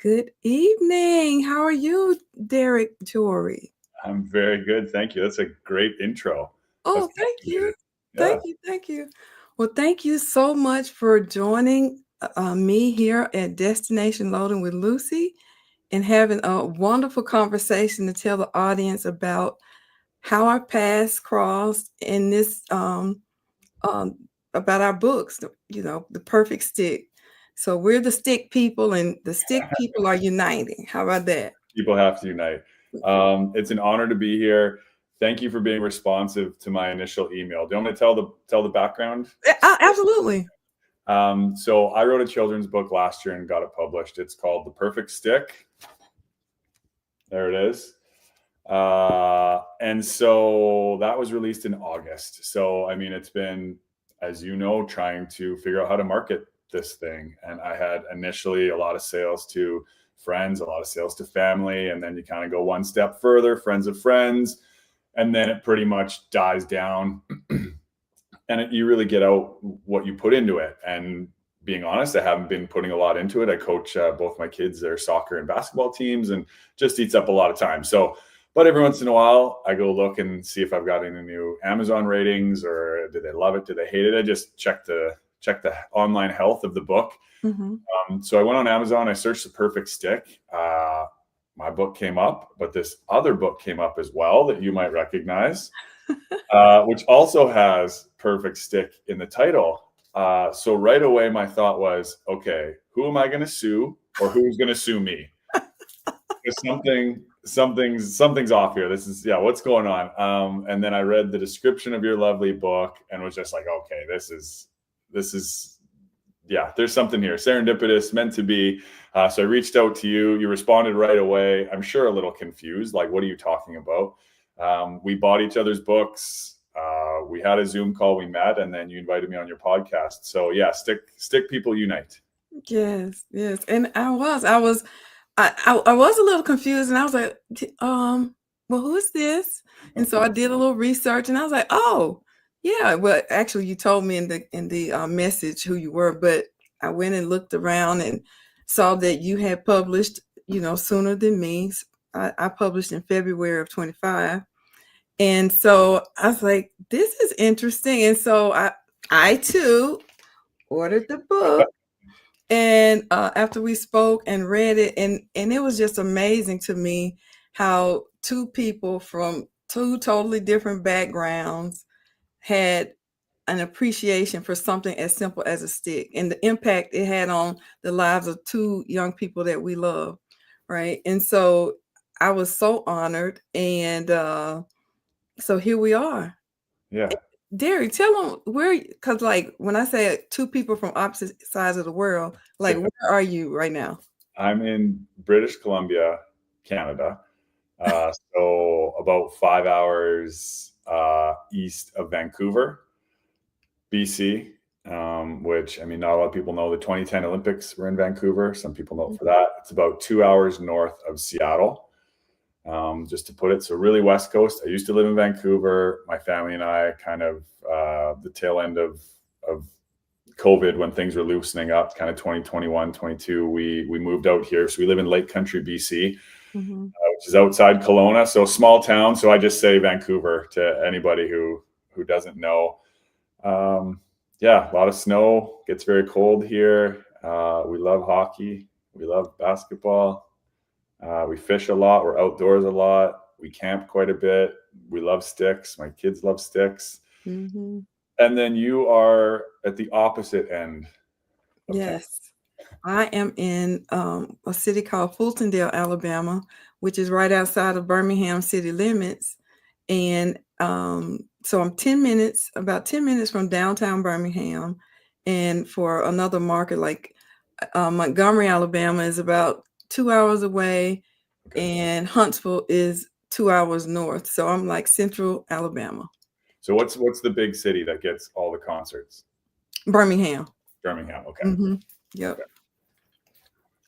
Good evening. How are you, Derek Jory? I'm very good. Thank you. That's a great intro. That's Oh, thank captivated. you. Yeah. Thank you. Well, thank you so much for joining me here at Destination Loading with Lucy and having a wonderful conversation to tell the audience about how our paths crossed in this um, about our books, the perfect stick. So we're the stick people, and the stick people are uniting. How about that? People have to unite. It's an honor to be here. Thank you for being responsive to my initial email. Do you want me to tell the background? Absolutely. So I wrote a children's book last year and got it published. It's called The Perfect Stick. There it is. And so that was released in August. So, I mean, it's been, as you know, trying to figure out how to market this thing. And I had initially a lot of sales to friends, a lot of sales to family. And then you kind of go one step further, friends of friends. And then it pretty much dies down. And you really get out what you put into it. And being honest, I haven't been putting a lot into it. I coach both my kids, their soccer and basketball teams, and just eats up a lot of time. So, but every once in a while, I go look and see if I've got any new Amazon ratings, or did they love it? Did they hate it? I just check the online health of the book. Mm-hmm. So I went on Amazon. I searched The Perfect Stick. My book came up, but this other book came up as well that you might recognize, which also has Perfect Stick in the title. So right away, my thought was, okay, who am I going to sue, or who's going to sue me? Something's off here. What's going on? And then I read the description of your lovely book and was just like, okay, this is there's something here. Serendipitous, meant to be. So I reached out to you. You responded right away. I'm sure a little confused, like, what are you talking about? We bought each other's books. We had a Zoom call, we met, and then you invited me on your podcast. So yeah, stick people unite. Yes. And I was a little confused, and I was like, well, who is this? And so I did a little research, and I was like, oh, yeah. Well, actually, you told me in the message who you were, but I went and looked around and saw that you had published, sooner than me. I published in February of 25. And so I was like, this is interesting. And so I too ordered the book. And after we spoke and read it, and it was just amazing to me how two people from two totally different backgrounds had an appreciation for something as simple as a stick and the impact it had on the lives of two young people that we love. Right. And so I was so honored. And so here we are. Yeah. Derry, tell them where, because like when I say two people from opposite sides of the world, like where are you right now? I'm in British Columbia, Canada. So about 5 hours east of Vancouver, BC, which, I mean, not a lot of people know the 2010 Olympics were in Vancouver. Some people know for that. It's about 2 hours north of Seattle, just to put it. So really West Coast. I used to live in Vancouver. My family and I kind of the tail end of COVID, when things were loosening up, kind of 2021, 22, we moved out here. So we live in Lake Country, BC, which is outside Kelowna. So small town. So I just say Vancouver to anybody who doesn't know. A lot of snow, gets very cold here. We love hockey. We love basketball. We fish a lot. We're outdoors a lot. We camp quite a bit. We love sticks. My kids love sticks. Mm-hmm. And then you are at the opposite end of town. Yes. I am in a city called Fultondale, Alabama, which is right outside of Birmingham city limits. And so I'm about 10 minutes from downtown Birmingham. And for another market like Montgomery, Alabama is about 2 hours away. Okay. And Huntsville is 2 hours north. So I'm like central Alabama. So what's the big city that gets all the concerts? Birmingham. Birmingham. Okay. Mm-hmm. Yep. Okay.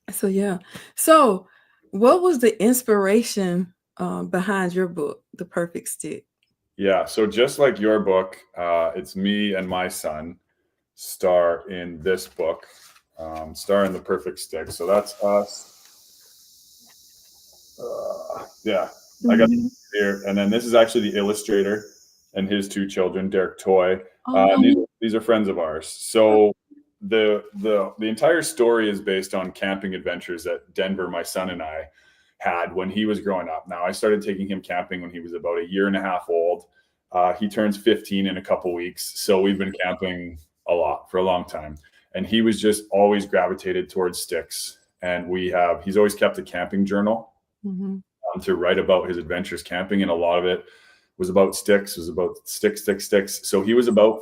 So yeah. So what was the inspiration behind your book, The Perfect Stick? Yeah. So just like your book, it's me and my son star in this book, star in The Perfect Stick. So that's us. Yeah, I got Mhm. here, and then this is actually the illustrator and his two children, Derek Toy. And Oh, these are friends of ours. So the entire story is based on camping adventures that Denver, my son, and I had when he was growing up. Now I started taking him camping when he was about a year and a half old. He turns 15 in a couple weeks, so we've been camping a lot for a long time. And he was just always gravitated towards sticks. And he's always kept a camping journal mhm. to write about his adventures camping, and a lot of it was about sticks. Was about sticks, sticks, sticks. So he was about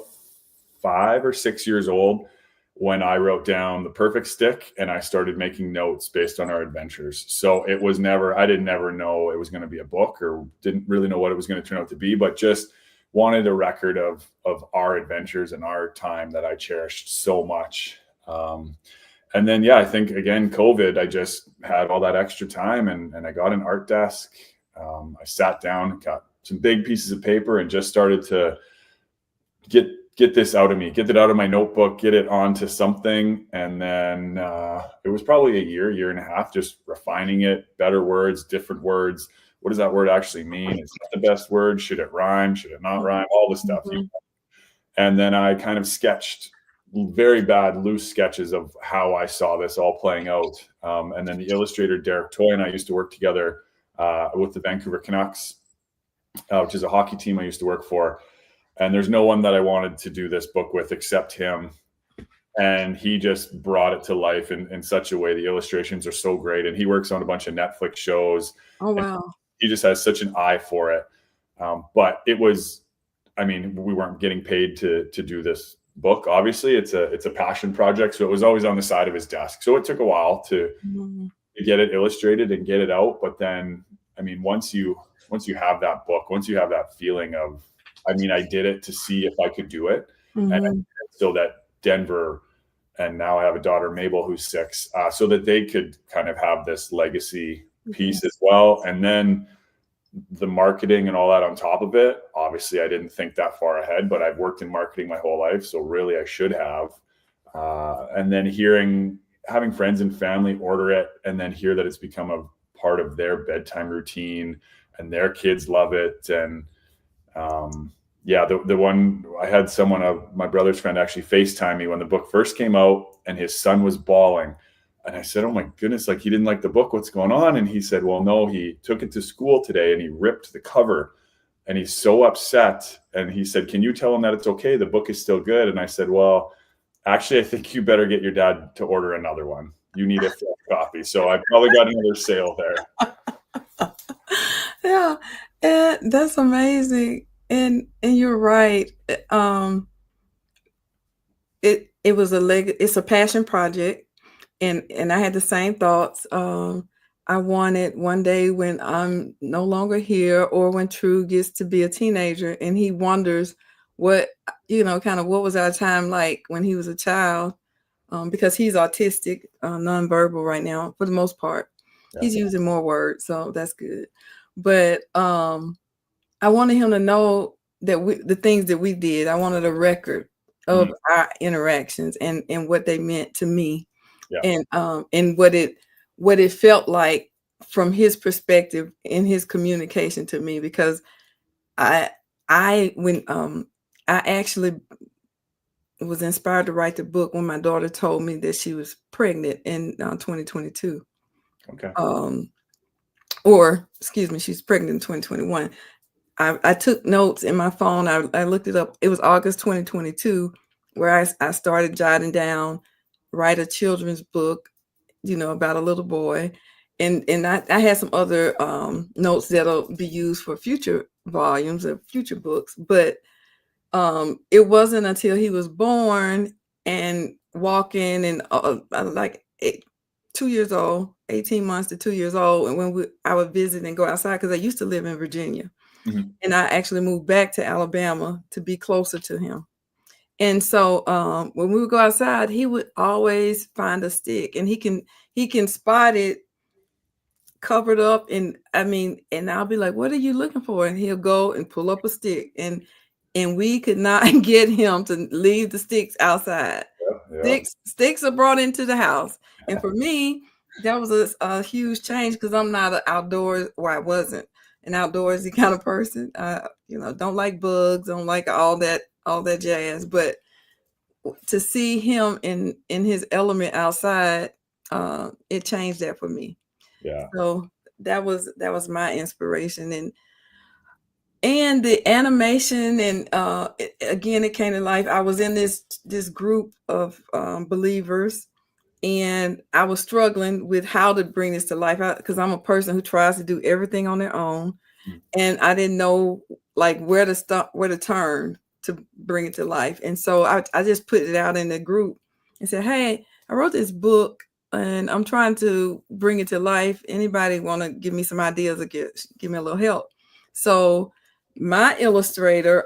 5 or 6 years old when I wrote down the perfect stick, and I started making notes based on our adventures. So it was never, I didn't never know it was going to be a book, or didn't really know what it was going to turn out to be, but just wanted a record of our adventures and our time that I cherished so much. And then, yeah, I think again, COVID, I just had all that extra time, and I got an art desk. I sat down, got some big pieces of paper, and just started to get get this out of me, get it out of my notebook, get it onto something. And then it was probably a year and a half, just refining it, better words, different words. What does that word actually mean? Is that the best word? Should it rhyme? Should it not rhyme? All the stuff. Mhm. And then I kind of sketched very bad, loose sketches of how I saw this all playing out. And then the illustrator, Derek Toy, and I used to work together with the Vancouver Canucks, which is a hockey team I used to work for. And there's no one that I wanted to do this book with except him. And he just brought it to life in such a way. The illustrations are so great. And he works on a bunch of Netflix shows. Oh, And wow. he just has such an eye for it. But it was, I mean, we weren't getting paid to do this book. Obviously, it's a passion project. So it was always on the side of his desk. So it took a while to Mhm. get it illustrated and get it out. But then, I mean, once you have that book, once you have that feeling of, I mean, I did it to see if I could do it, and Mhm. so that Denver, and now I have a daughter, Mabel, who's 6, so that they could kind of have this legacy Mhm. piece as well. And then the marketing and all that on top of it. Obviously, I didn't think that far ahead, but I've worked in marketing my whole life, so really I should have. And then having friends and family order it, and then hear that it's become a part of their bedtime routine, and their kids love it. And yeah, the one I had someone, my brother's friend, actually FaceTime me when the book first came out, and his son was bawling. And I said, "Oh my goodness, like he didn't like the book. What's going on?" And he said, "Well, no, he took it to school today and he ripped the cover, and he's so upset." And he said, "Can you tell him that it's okay? The book is still good." And I said, "Well, actually, I think you better get your dad to order another one. You need a fresh copy." So I probably got another sale there. Yeah, and that's amazing. And you're right. It was it's a passion project, and I had the same thoughts. I wanted one day when I'm no longer here, or when True gets to be a teenager and he wonders what, kind of what was our time like when he was a child, because he's autistic, nonverbal right now for the most part. Yeah. He's using more words, so that's good. But I wanted him to know that the things that we did. I wanted a record of Mhm. our interactions and what they meant to me, Yeah. and what it felt like from his perspective in his communication to me. Because I when I actually was inspired to write the book when my daughter told me that she was pregnant in 2022. Okay. Um, or excuse me, she's pregnant in 2021. I took notes in my phone. I looked it up. It was August 2022 where I started jotting down, write a children's book, about a little boy. And I had some other notes that'll be used for future volumes of future books. But it wasn't until he was born and walking, and like 2 years old, 18 months to 2 years old. And when I would visit and go outside, because I used to live in Virginia. Mhm. And I actually moved back to Alabama to be closer to him. And so when we would go outside, he would always find a stick, and he can spot it covered up. And I mean, and I'll be like, "What are you looking for?" And he'll go and pull up a stick, and we could not get him to leave the sticks outside. Yeah. Yeah. Sticks are brought into the house. And for me, that was a huge change because I'm not an outdoors, or I wasn't an outdoorsy kind of person. Don't like bugs, don't like all that jazz. But to see him in his element outside, it changed that for me. Yeah. So that was my inspiration, and the animation, and again, it came to life. I was in this group of believers, and I was struggling with how to bring this to life because I'm a person who tries to do everything on their own, Mm. and I didn't know like where to stop, where to turn to bring it to life. And so I just put it out in the group and said, "Hey, I wrote this book and I'm trying to bring it to life. Anybody want to give me some ideas or give me a little help?" So my illustrator,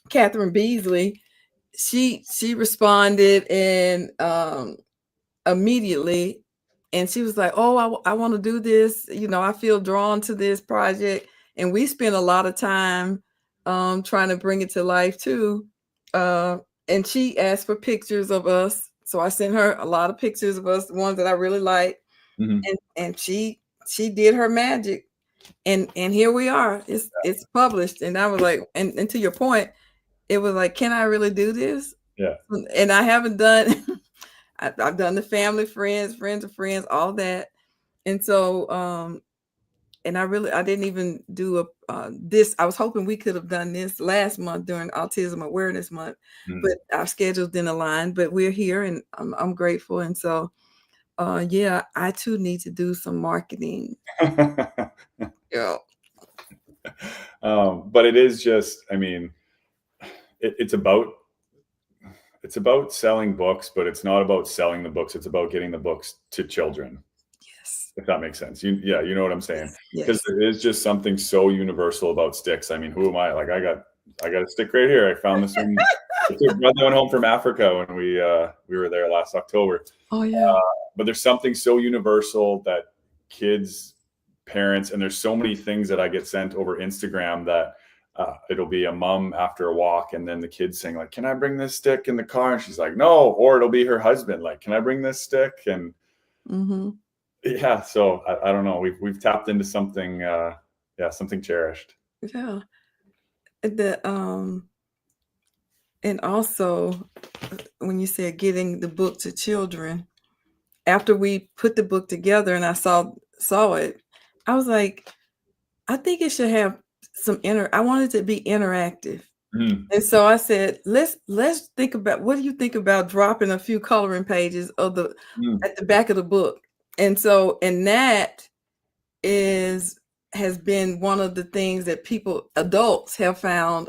Catherine Beasley, she responded, and immediately, and she was like, "Oh, I want to do this. I feel drawn to this project." And we spent a lot of time trying to bring it to life too. Uh, and she asked for pictures of us, so I sent her a lot of pictures of us, the ones that I really liked, Mhm. and she did her magic, and here we are. It's published, and I was like, and to your point, it was like, can I really do this? Yeah. And I haven't done. I've done the family, friends of friends, all that. And so, and I didn't even do this. I was hoping we could have done this last month during Autism Awareness Month, Mm. but our schedules didn't align. But we're here, and I'm grateful. And so, yeah, I too need to do some marketing. Yeah. But it is just, I mean, it's about selling books, but it's not about selling the books. It's about getting the books to children, Yes. if that makes sense. You know what I'm saying? Yes. Because Yes. there is just something so universal about sticks. I mean, who am I? Like, I got a stick right here. I found this one. I took brother went home from Africa when we were there last October. Oh yeah. But there's something so universal that kids, parents, and there's so many things that I get sent over Instagram that it'll be a mom after a walk, and then the kids saying like, "Can I bring this stick in the car?" And she's like, "No," or it'll be her husband like, "Can I bring this stick?" And Mm-hmm. yeah, so I don't know. We've tapped into something, yeah, something cherished. Yeah. The and also, when you said getting the book to children, after we put the book together and I saw it, I was like, I think it should have I wanted it to be interactive. Mm, And so I said, let's think about, what do you think about dropping a few coloring pages mm, at the back of the book? And that is has been one of the things that adults have found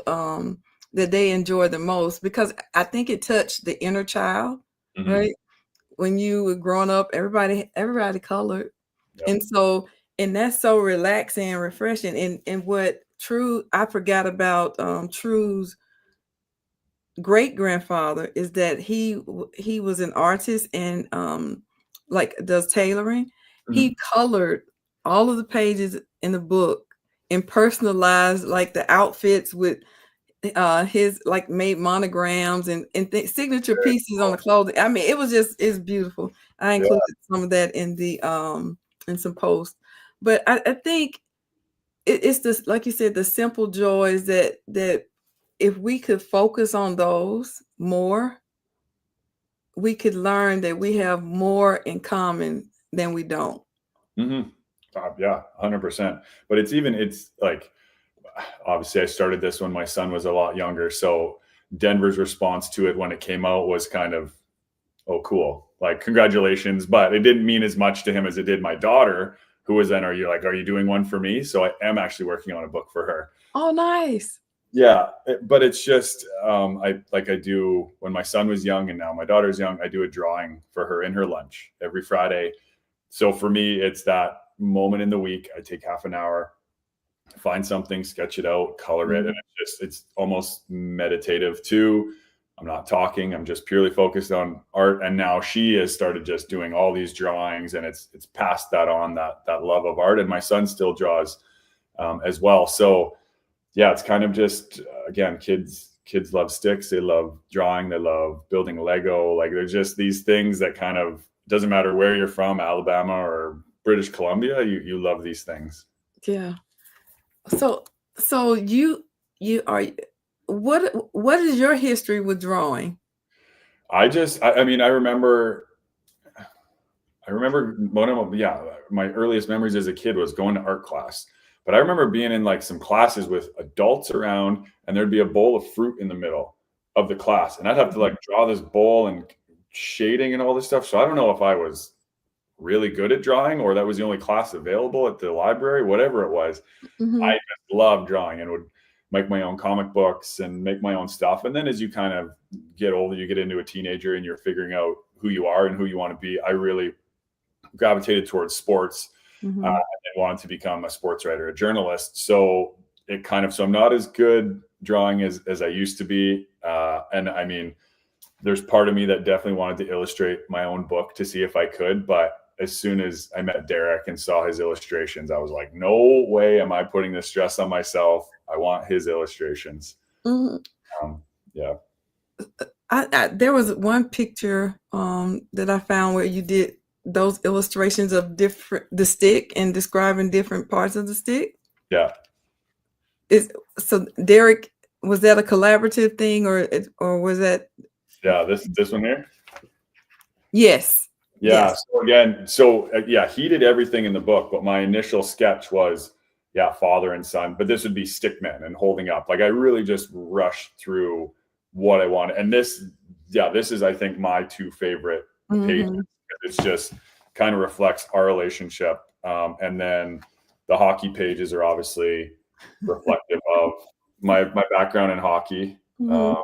that they enjoy the most, because I think it touched the inner child, mhm. right? When you were growing up, everybody colored. Yep. And so, and that's so relaxing and refreshing. And what True I forgot about True's great grandfather is that he was an artist, and like does tailoring. He Mhm. colored all of the pages in the book and personalized like the outfits with his, like, made monograms and signature Very pieces on the cool. clothing. I mean, it's beautiful. I Yeah. included some of that in some posts. But I think it's this, like you said, the simple joys that if we could focus on those more, we could learn that we have more in common than we don't. Mhm. Yeah, 100%. But it's like, obviously I started this when my son was a lot younger. So Denver's response to it when it came out was kind of, oh, cool. Like, congratulations. But it didn't mean as much to him as it did my daughter, who was then, are you doing one for me? So I am actually working on a book for her. Oh, nice. Yeah. But it's just, I do when my son was young and now my daughter's young, I do a drawing for her in her lunch every Friday. So for me, it's that moment in the week. I take half an hour, find something, sketch it out, color it, and Mhm. it's almost meditative too. I'm not talking, I'm just purely focused on art. And now she has started just doing all these drawings, and it's passed that on, that love of art. And my son still draws as well. So yeah, it's kind of just again, kids love sticks, they love drawing, they love building Lego. Like, there's just these things that kind of doesn't matter where you're from, Alabama or British Columbia, you love these things. Yeah. So you are what is your history with drawing? I mean, I remember one of my earliest memories as a kid was going to art class. But I remember being in like some classes with adults around, and there'd be a bowl of fruit in the middle of the class, and I'd have to like draw this bowl and shading and all this stuff. So I don't know if I was really good at drawing or that was the only class available at the library, whatever it was. I Mhm. just loved drawing and would make my own comic books and make my own stuff. And then as you kind of get older, you get into a teenager and you're figuring out who you are and who you want to be. I really gravitated towards sports and Mhm. wanted to become a sports writer, a journalist. So so I'm not as good drawing as I used to be. And I mean, there's part of me that definitely wanted to illustrate my own book to see if I could. But as soon as I met Derek and saw his illustrations, I was like, no way am I putting this stress on myself. I want his illustrations. Mhm. Yeah. There was one picture that I found where you did those illustrations of the stick and describing different parts of the stick. Yeah. Is so Derek, was that a collaborative thing or was that? Yeah. This one here. Yes. Yeah. Yes. So he did everything in the book, but my initial sketch was, father and son, but this would be stickmen and holding up. Like I really just rushed through what I wanted. And this is, I think, my two favorite pages. Mhm. It's just kind of reflects our relationship. And then the hockey pages are obviously reflective of my background in hockey. Mhm. Uh,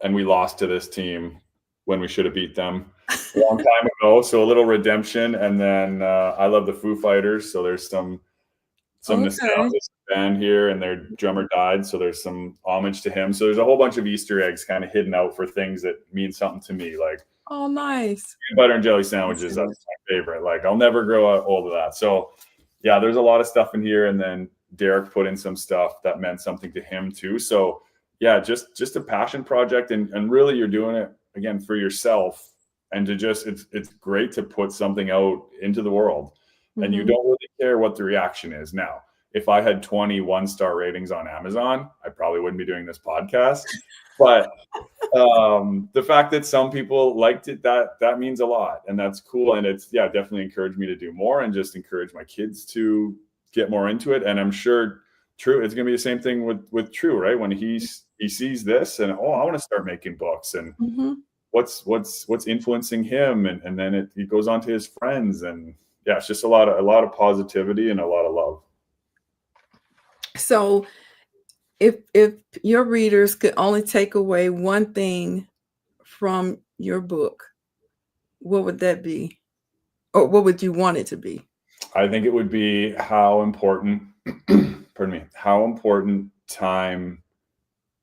and we lost to this team when we should have beat them a long time ago. So a little redemption, and then I love the Foo Fighters, so there's some Okay. nostalgia band here, and their drummer died, so there's some homage to him. So there's a whole bunch of Easter eggs kind of hidden out for things that mean something to me, like Oh, nice. peanut butter and jelly sandwiches. That's my favorite. Like I'll never grow old of that. So yeah, there's a lot of stuff in here, and then Derek put in some stuff that meant something to him too. So yeah, just a passion project, and really you're doing it again for yourself, and to just it's great to put something out into the world, and you Mhm. don't really care what the reaction is. Now, if I had 20 one-star ratings on Amazon, I probably wouldn't be doing this podcast, but the fact that some people liked it, that means a lot, and that's cool. And it's definitely encouraged me to do more and just encourage my kids to get more into it. And I'm sure True, it's gonna be the same thing with True, right? When he sees this and, oh, I want to start making books, and Mhm. what's influencing him, and then it goes on to his friends, and yeah, it's just a lot of positivity and a lot of love. So if your readers could only take away one thing from your book, what would that be? Or what would you want it to be? I think it would be how important, pardon me, how important time,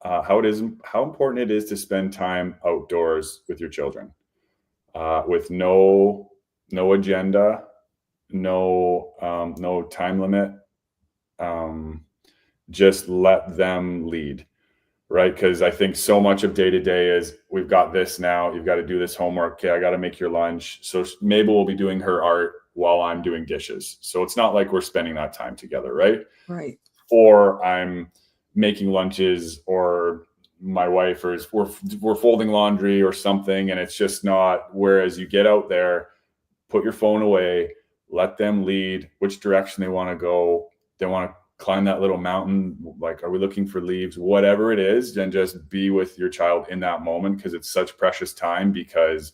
how important it is to spend time outdoors with your children, with no agenda, no time limit. Um, just let them lead, right? Because I think so much of day to day is we've got this now. You've got to do this homework. Okay, I got to make your lunch. So Mabel will be doing her art while I'm doing dishes. So it's not like we're spending that time together, right? Right. Or I'm making lunches, or my wife, or we're folding laundry or something, and it's just not. Whereas you get out there, put your phone away, let them lead which direction they want to go. They want to climb that little mountain, like, are we looking for leaves, whatever it is, and just be with your child in that moment, because it's such precious time. Because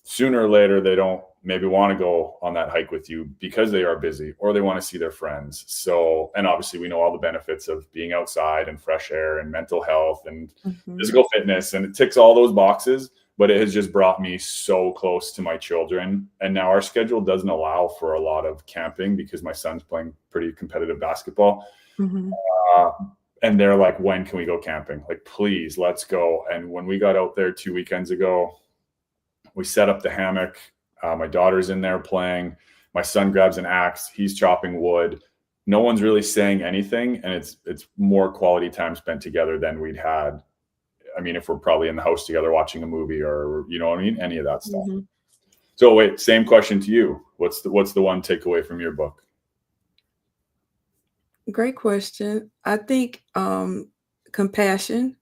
sooner or later they don't maybe want to go on that hike with you because they are busy, or they want to see their friends. So, and obviously we know all the benefits of being outside and fresh air and mental health and Mhm. physical fitness, and it ticks all those boxes. But it has just brought me so close to my children. And now our schedule doesn't allow for a lot of camping because my son's playing pretty competitive basketball. Mhm. Uh, and they're like, when can we go camping? Like, please, let's go. And when we got out there 2 weekends ago, we set up the hammock. My daughter's in there playing. My son grabs an axe. He's chopping wood. No one's really saying anything, and it's more quality time spent together than we'd had. I mean, if we're probably in the house together watching a movie, or you know what I mean, any of that stuff. Mhm. So wait, same question to you. What's the one takeaway from your book? Great question. I think compassion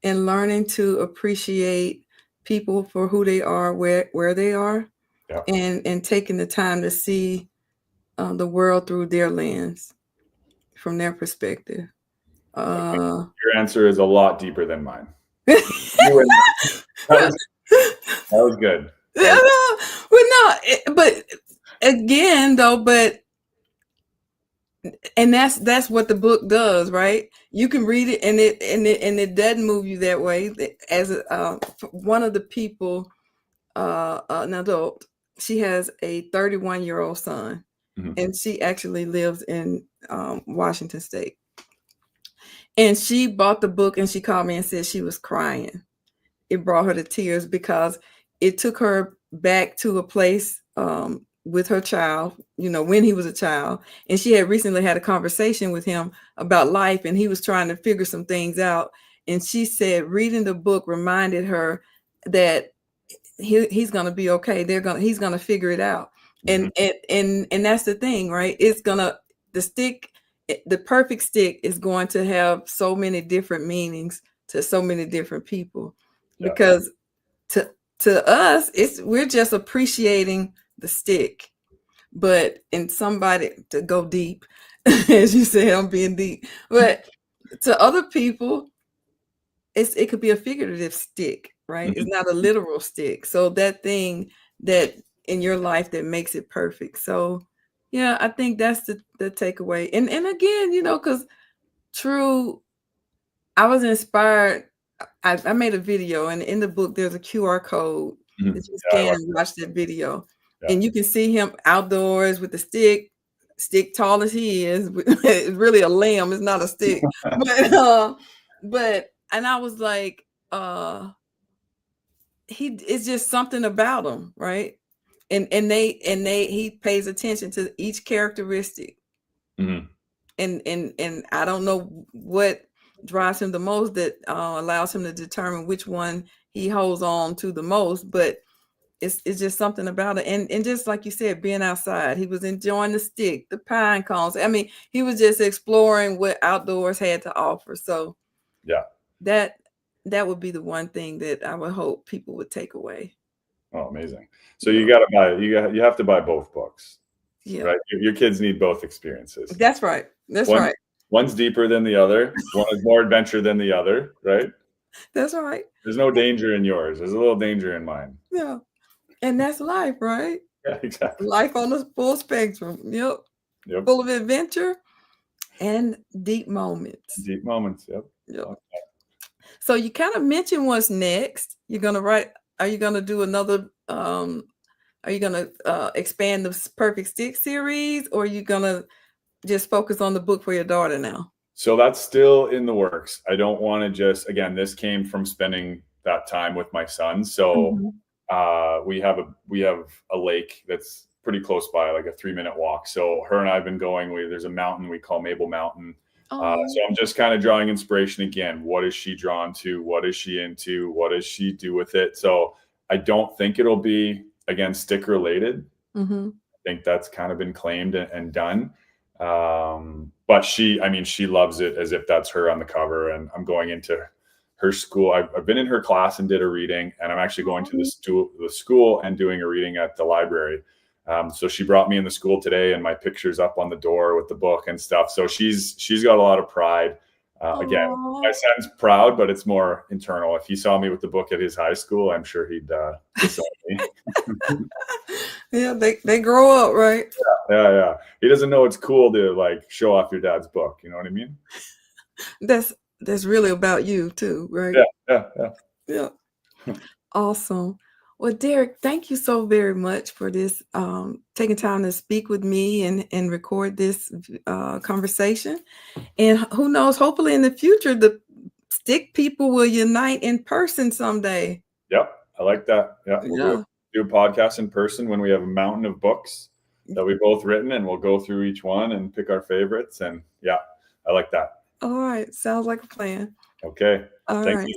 and learning to appreciate people for who they are, where they are, Yeah. and taking the time to see the world through their lens, from their perspective. Your answer is a lot deeper than mine. You and that was good. Yeah, but again, though, and that's what the book does, right? You can read it, and it doesn't move you that way. As one of the people, an adult, she has a 31-year-old son, and she actually lives in Washington State. And she bought the book, and she called me and said she was crying. It brought her to tears because it took her back to a place with her child, when he was a child. And she had recently had a conversation with him about life, and he was trying to figure some things out. And she said reading the book reminded her that he's going to be okay. He's going to figure it out. And that's the thing, right? The perfect stick is going to have so many different meanings to so many different people. Yeah. Because to us, we're just appreciating the stick. But in somebody, to go deep, as you said, I'm being deep. But to other people, it could be a figurative stick, right? It's not a literal stick. So that thing that in your life that makes it perfect. So yeah, I think that's the takeaway. And again, because I was inspired. I made a video, and in the book there's a QR code that you scan and watch that video. Yeah. And you can see him outdoors with the stick tall as he is. It's really a limb, it's not a stick. but and I was like, it's just something about him, right? And he pays attention to each characteristic. And I don't know what drives him the most that allows him to determine which one he holds on to the most, but it's just something about it. And just like you said, being outside, he was enjoying the stick, the pine cones. I mean, he was just exploring what outdoors had to offer. So yeah, that would be the one thing that I would hope people would take away. Oh, amazing. So you got to buy, you have to buy both books. Yeah. Right. Your kids need both experiences. That's right. Right. One's deeper than the other. One is more adventure than the other. Right. That's right. There's no danger in yours. There's a little danger in mine. Yeah. And that's life, right? Yeah, exactly. Life on the full spectrum. Yep. Full of adventure and deep moments. Deep moments. Yep. So you kind of mentioned what's next. You're going to write. Are you going to do another? Are you going to expand the Perfect Stick series, or are you going to just focus on the book for your daughter now? So that's still in the works. I don't want to just, again, this came from spending that time with my son. So we have a lake that's pretty close by, like a 3-minute walk. So her and I have been going. There's a mountain we call Mabel Mountain. So I'm just kind of drawing inspiration again. What is she drawn to? What is she into? What does she do with it? So I don't think it'll be, again, stick related. I think that's kind of been claimed and done. But she loves it as if that's her on the cover. And I'm going into her school. I've been in her class and did a reading, and I'm actually going to the school and doing a reading at the library. So she brought me in the school today, and my picture's up on the door with the book and stuff. So she's got a lot of pride. Again, my son's proud, but it's more internal. If he saw me with the book at his high school, I'm sure he'd disown me. Yeah, they grow up, right? Yeah. He doesn't know it's cool to like show off your dad's book. You know what I mean? That's really about you too, right? Yeah. Awesome. Well, Derek, thank you so very much for this, taking time to speak with me and record this conversation. And who knows, hopefully in the future, the stick people will unite in person someday. Yep. I like that. Yeah. We'll do a podcast in person when we have a mountain of books that we've both written, and we'll go through each one and pick our favorites. And yeah, I like that. All right. Sounds like a plan. Okay. All right.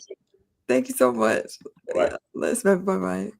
Thank you so much. Bye. Yeah, bye-bye.